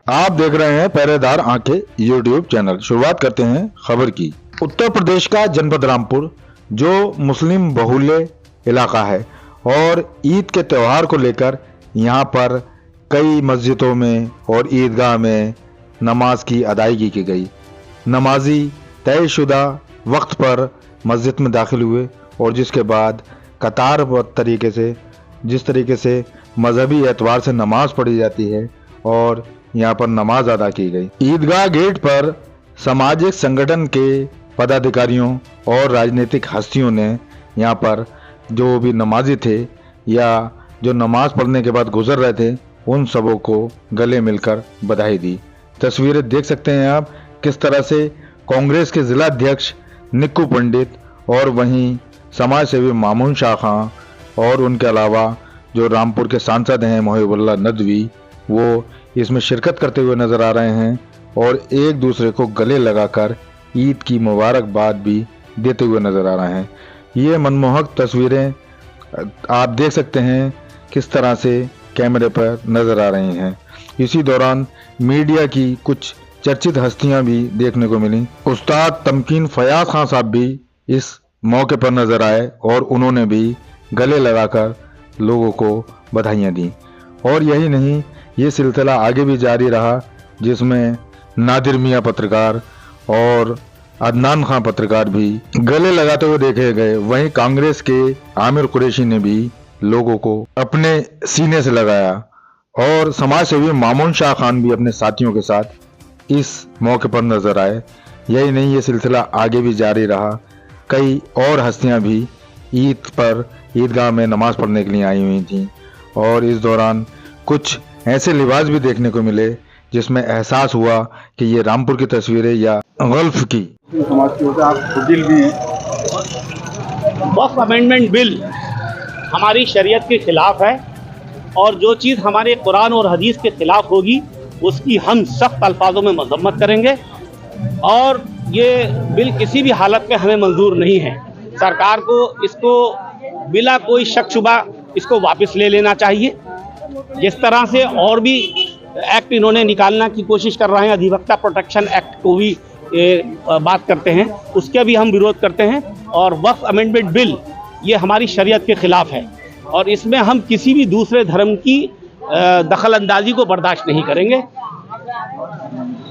आप देख रहे हैं पहरेदार आंखें यूट्यूब चैनल। शुरुआत करते हैं खबर की। उत्तर प्रदेश का जनपद रामपुर जो मुस्लिम बहुल्य इलाका है और ईद के त्यौहार को लेकर यहाँ पर कई मस्जिदों में और ईदगाह में नमाज की अदायगी की गई। नमाजी तयशुदा वक्त पर मस्जिद में दाखिल हुए और जिसके बाद कतारबद्ध तरीके से जिस तरीके से मजहबी एतवार से नमाज पढ़ी जाती है और यहाँ पर नमाज अदा की गई। ईदगाह गेट पर सामाजिक संगठन के पदाधिकारियों और राजनीतिक हस्तियों ने यहाँ पर जो भी नमाजी थे या जो नमाज पढ़ने के बाद गुजर रहे थे उन सबों को गले मिलकर बधाई दी। तस्वीरें देख सकते हैं आप किस तरह से कांग्रेस के जिला अध्यक्ष निक्कू पंडित और वहीं समाज सेवी मामून शाह खां और उनके अलावा जो रामपुर के सांसद हैं मोहिबुल्लाह नदवी वो इसमें शिरकत करते हुए नजर आ रहे हैं और एक दूसरे को गले लगाकर ईद की मुबारकबाद भी देते हुए नजर आ रहे हैं। ये मनमोहक तस्वीरें आप देख सकते हैं किस तरह से कैमरे पर नजर आ रही हैं। इसी दौरान मीडिया की कुछ चर्चित हस्तियां भी देखने को मिली। उस्ताद तमकीन फयाज खान साहब भी इस मौके पर नजर आए और उन्होंने भी गले लगाकर लोगों को बधाइयां दी। और यही नहीं, ये सिलसिला आगे भी जारी रहा जिसमें नादिर मियां पत्रकार और अदनान खान पत्रकार भी गले लगाते हुए देखे गए। वहीं कांग्रेस के आमिर कुरैशी ने भी लोगों को अपने सीने से लगाया और समाज सेवी मामून शाह खान भी अपने साथियों के साथ इस मौके पर नजर आए। यही नहीं, ये सिलसिला आगे भी जारी रहा। कई और हस्तियां भी ईद पर ईदगाह में नमाज पढ़ने के लिए आई हुई थीं और इस दौरान कुछ ऐसे लिबास भी देखने को मिले जिसमें एहसास हुआ कि ये रामपुर की तस्वीरें या गल्फ की। वक्फ अमेंडमेंट बिल हमारी शरीयत के खिलाफ है और जो चीज़ हमारे कुरान और हदीस के खिलाफ होगी उसकी हम सख्त अल्फाजों में मजम्मत करेंगे और ये बिल किसी भी हालत में हमें मंजूर नहीं है। सरकार को इसको बिला कोई शक शुबा इसको वापस ले लेना चाहिए। जिस तरह से और भी एक्ट इन्होंने निकालना की कोशिश कर रहे हैं, अधिवक्ता प्रोटेक्शन एक्ट को भी बात करते हैं, उसका भी हम विरोध करते हैं। और वक्फ अमेंडमेंट बिल ये हमारी शरीयत के खिलाफ है और इसमें हम किसी भी दूसरे धर्म की दखल अंदाजी को बर्दाश्त नहीं करेंगे।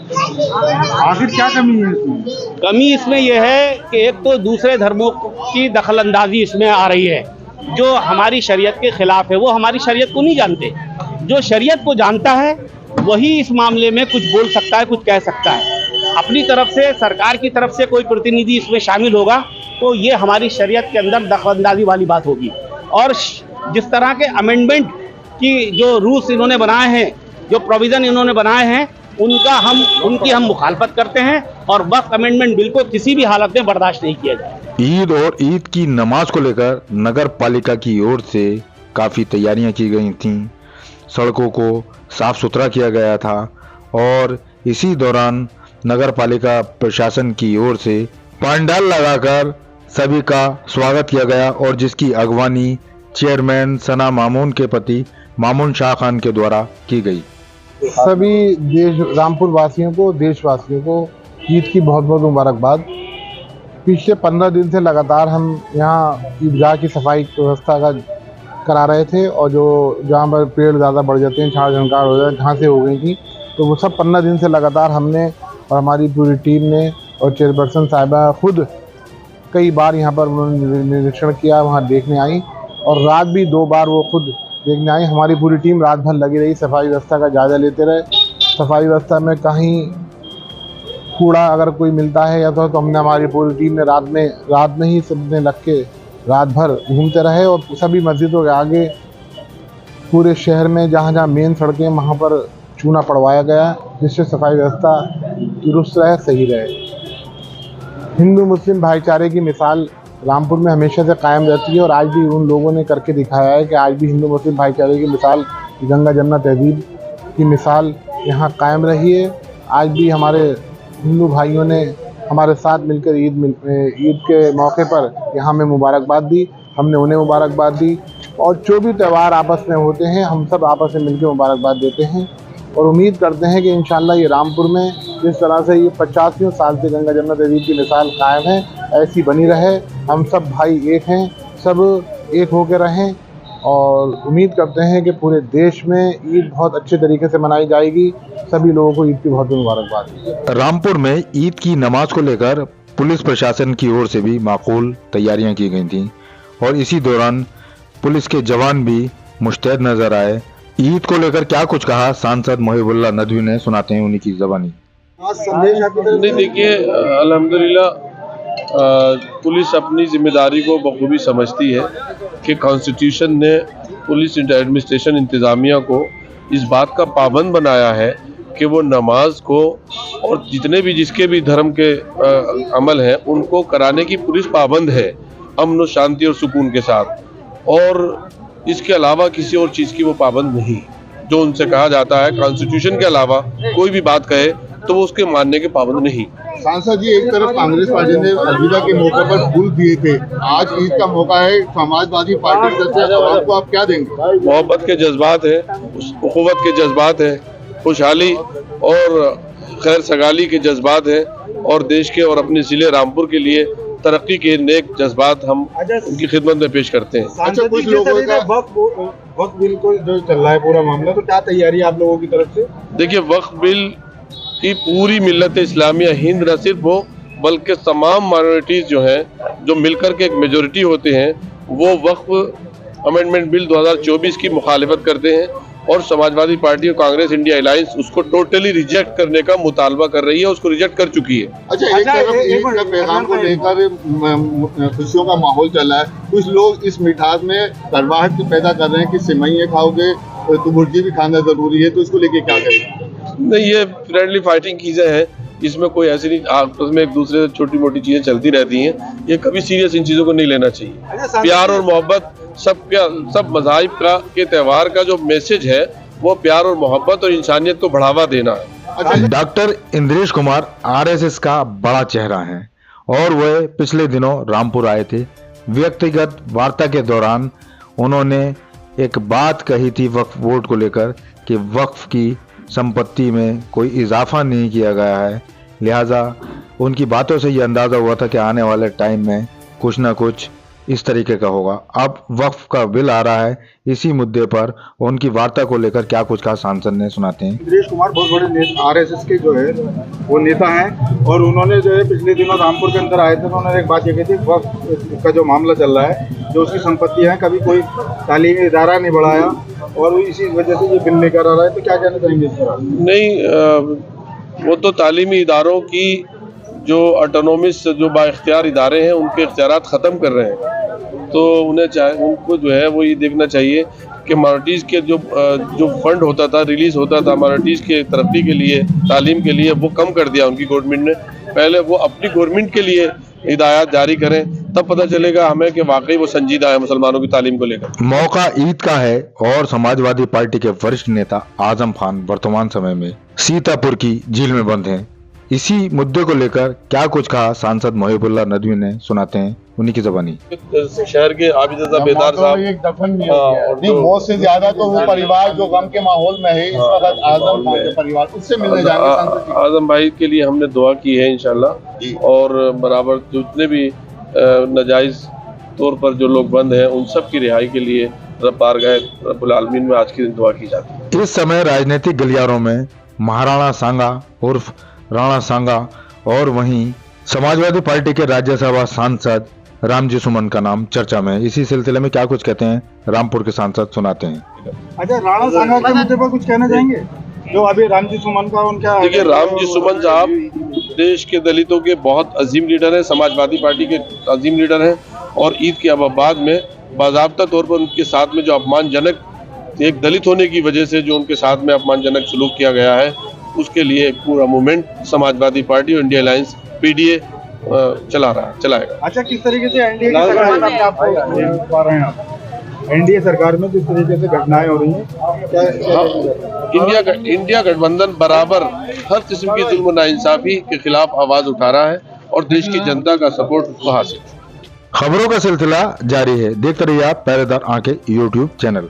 आखिर क्या कमी है इसमें? कमी इसमें यह है कि एक तो दूसरे धर्मों की दखल अंदाजी इसमें आ रही है जो हमारी शरीयत के खिलाफ है। वो हमारी शरीयत को नहीं जानते। जो शरीयत को जानता है वही इस मामले में कुछ बोल सकता है, कुछ कह सकता है। अपनी तरफ से सरकार की तरफ से कोई प्रतिनिधि इसमें शामिल होगा तो ये हमारी शरीयत के अंदर दखलअंदाजी वाली बात होगी। और जिस तरह के अमेंडमेंट की जो रूल्स इन्होंने बनाए हैं, जो प्रोविज़न इन्होंने बनाए हैं, उनकी हम मुखालफत करते हैं और वक्फ अमेंडमेंट बिल को किसी भी हालत में बर्दाश्त नहीं किया जाए। ईद और ईद की नमाज को लेकर नगर पालिका की ओर से काफ़ी तैयारियां की गई थीं। सड़कों को साफ सुथरा किया गया था और इसी दौरान नगर पालिका प्रशासन की ओर से पंडाल लगाकर सभी का स्वागत किया गया और जिसकी अगवानी चेयरमैन सना मामून के पति मामून शाह खान के द्वारा की गई। सभी रामपुर वासियों को, देशवासियों को ईद की बहुत बहुत मुबारकबाद। पिछले 15 दिन से लगातार हम यहाँ ईदगाह की सफाई व्यवस्था का करा रहे थे और जो जहाँ पर पेड़ ज़्यादा बढ़ जाते हैं, झाड़ झंकार हो जाए, घासें हो गई थी, तो वो सब 15 दिन से लगातार हमने और हमारी पूरी टीम ने और चेयरपर्सन साहिबा खुद कई बार यहाँ पर उन्होंने निरीक्षण किया, वहाँ देखने आई और रात भी 2 बार वो खुद देखने आई। हमारी पूरी टीम रात भर लगी रही, सफाई व्यवस्था का जायज़ा लेते रहे। सफाई व्यवस्था में कहीं कूड़ा अगर कोई मिलता है या तो हमने हमारी पूरी टीम ने रात में ही सबने लग के रात भर घूमते रहे और सभी मस्जिदों के आगे पूरे शहर में जहाँ जहाँ मेन सड़कें वहाँ पर चूना पड़वाया गया जिससे सफाई व्यवस्था दुरुस्त रहे, सही रहे। हिंदू मुस्लिम भाईचारे की मिसाल रामपुर में हमेशा से कायम रहती है और आज भी उन लोगों ने करके दिखाया है कि आज भी हिंदू मुस्लिम भाईचारे की मिसाल, गंगा जमुना तहजीब की मिसाल यहाँ कायम रही है। आज भी हमारे हिंदू भाइयों ने हमारे साथ मिलकर ईद के मौके पर यहाँ में मुबारकबाद दी, हमने उन्हें मुबारकबाद दी और जो भी त्यौहार आपस में होते हैं हम सब आपस में मिलकर मुबारकबाद देते हैं और उम्मीद करते हैं कि इंशाल्लाह ये रामपुर में जिस तरह से ये 85 साल से गंगा जमुना तहजीब की मिसाल कायम है, ऐसी बनी रहे। हम सब भाई एक हैं, सब एक होकर रहें और उम्मीद करते हैं कि पूरे देश में ईद बहुत अच्छे तरीके से मनाई जाएगी। सभी लोगों को ईद की बहुत मुबारकबाद। रामपुर में ईद की नमाज को लेकर पुलिस प्रशासन की ओर से भी माकूल तैयारियां की गई थीं और इसी दौरान पुलिस के जवान भी मुस्तैद नजर आए। ईद को लेकर क्या कुछ कहा सांसद मोहिबुल्लाह नदवी ने, सुनाते हैं उन्हीं की ज़बानी। नहीं, देखिए अल्हम्दुलिल्लाह पुलिस अपनी जिम्मेदारी को बखूबी समझती है कि कॉन्स्टिट्यूशन ने पुलिस एडमिनिस्ट्रेशन इंतज़ामिया को इस बात का पाबंद बनाया है कि वो नमाज को और जितने भी जिसके भी धर्म के अमल हैं उनको कराने की पुलिस पाबंद है, अमन और शांति और सुकून के साथ, और इसके अलावा किसी और चीज़ की वो पाबंद नहीं। जो उनसे कहा जाता है कॉन्स्टिट्यूशन के अलावा कोई भी बात कहे तो वो उसके मानने के पाबंद नहीं। सांसद जी, एक तरफ कांग्रेस पार्टी ने अलविदा के मौके पर फूल दिए थे, आज ईद का मौका है, समाजवादी पार्टी की तरफ से आपको आप क्या देंगे? मोहब्बत के जज्बात है, उखुवत के जज्बात है, खुशहाली और खैर सगाली के जज्बात है और देश के और अपने जिले रामपुर के लिए तरक्की के नेक जज्बात हम उनकी खिदमत में पेश करते हैं। अच्छा, कुछ लोगों का वक्फ बिल को जो चल रहा है पूरा मामला, तो क्या तैयारी आप लोगों की तरफ से? देखिए, वक्फ बिल की पूरी मिल्लत इस्लामिया हिंद न सिर्फ हो बल्कि तमाम माइनॉरिटीज़ जो हैं, जो मिलकर के एक मेजॉरिटी होते हैं, वो वक्फ अमेंडमेंट बिल 2024 की मुखालिफत करते हैं और समाजवादी पार्टी और कांग्रेस इंडिया अलायंस उसको टोटली रिजेक्ट करने का मुतालबा कर रही है, उसको रिजेक्ट कर चुकी है। अच्छा, एक तरफ ईद का पैगाम को लेकर खुशियों का माहौल चल रहा है, कुछ लोग इस मिठास में कड़वाहट पैदा कर रहे हैं कि सिमैये खाओगे तो बुर्जी भी खाना जरूरी है, तो इसको लेके क्या करें? नहीं, ये फ्रेंडली फाइटिंग चीज़ें हैं, इसमें कोई ऐसी नहीं, आपस में एक दूसरे से छोटी मोटी चीज़ें चलती रहती हैं, ये कभी सीरियस इन चीज़ों को नहीं लेना चाहिए। प्यार और मोहब्बत सब मज़ाहिब का के त्यौहार का जो मैसेज है वो प्यार और मोहब्बत और इंसानियत को बढ़ावा देना है। डॉक्टर इंद्रेश कुमार आरएसएस का बड़ा चेहरा है और वह पिछले दिनों रामपुर आए थे। व्यक्तिगत वार्ता के दौरान उन्होंने एक बात कही थी वक्फ बोर्ड को लेकर कि वक्फ की संपत्ति में कोई इजाफा नहीं किया गया है, लिहाजा उनकी बातों से ये अंदाज़ा हुआ था कि आने वाले टाइम में कुछ ना कुछ इस तरीके का होगा। अब वक्फ का बिल आ रहा है, इसी मुद्दे पर उनकी वार्ता को लेकर क्या कुछ कहा सांसद ने, सुनाते हैं। इंद्रेश कुमार बहुत बड़े आरएसएस के जो है वो नेता हैं और उन्होंने जो है पिछले दिनों रामपुर के अंदर आए थे, तो उन्होंने एक बात ये कही थी, वक्फ का जो मामला चल रहा है, जो उसकी संपत्ति है, कभी कोई तालीमी इदारा नहीं बढ़ाया और इसी वजह से ये बिल लेकर आ रहा है, तो क्या कहना चाहेंगे इस पर? नहीं, वो तो तालीमी इदारों की जो ऑटोनोमस जो बाइख्तियार इदारे हैं उनके इख्तियारात ख़त्म कर रहे हैं, तो उनको जो है वो ये देखना चाहिए कि माइनॉरिटीज़ के जो फंड होता था, रिलीज़ होता था माइनॉरिटीज़ के तरक्की के लिए, तालीम के लिए, वो कम कर दिया उनकी गवर्नमेंट ने। पहले वो अपनी गवर्नमेंट के लिए हिदायत जारी करें, तब पता चलेगा हमें कि वाकई वो संजीदा है मुसलमानों की तालीम को लेकर। मौका ईद का है और समाजवादी पार्टी के वरिष्ठ नेता आजम खान वर्तमान समय में सीतापुर की जेल में बंद हैं। इसी मुद्दे को लेकर क्या कुछ कहा सांसद मोहिबुल्लाह नदवी ने, सुनाते हैं उन्हीं की ज़बानी। शहर के आबिद बेदार साहब एक दफन भी नहीं, बहुत से ज्यादा तो वो परिवार जो गम के माहौल में है इस वक्त, आजम खान के परिवार, उससे मिलने जाएंगे। आजम भाई के लिए हमने दुआ की है इंशाल्लाह, और बराबर जितने भी नाजायज तौर पर जो लोग बंद हैं उन सब की रिहाई के लिए बारगाह रब्बुल आलमीन में आज के दिन दुआ की जाती है। इस समय राजनीतिक गलियारों में महाराणा सांगा उर्फ राणा सांगा और वहीं समाजवादी पार्टी के राज्यसभा सांसद रामजी सुमन का नाम चर्चा में है। इसी सिलसिले में क्या कुछ कहते हैं रामपुर के सांसद, सुनाते हैं। अच्छा, राणा सांगा के मुद्दे पर कुछ कहना चाहेंगे जो अभी रामजी सुमन का उनका? देखिए, रामजी सुमन साहब देश के दलितों के बहुत अजीम लीडर हैं, समाजवादी पार्टी के अजीम लीडर हैं, और ईद के बाद में बाज़ाब्ता तौर पर उनके साथ में जो अपमानजनक, एक दलित होने की वजह से जो उनके साथ में अपमानजनक सलूक किया गया है, उसके लिए पूरा मूवमेंट समाजवादी पार्टी और इंडिया अलायंस PDA चलाएगा। अच्छा, किस तरीके से एनडीए की सरकार में आप पा रहे हैं, एनडीए सरकार में जिस तरीके से घटनाएं हो रही हैं, इंडिया गठबंधन बराबर हर किस्म की जुल्म नाइंसाफी के खिलाफ आवाज उठा रहा है और देश की जनता का सपोर्ट उसको हासिल। खबरों का सिलसिला जारी है, देखते रहिए आप पहरेदार आंखें YouTube चैनल।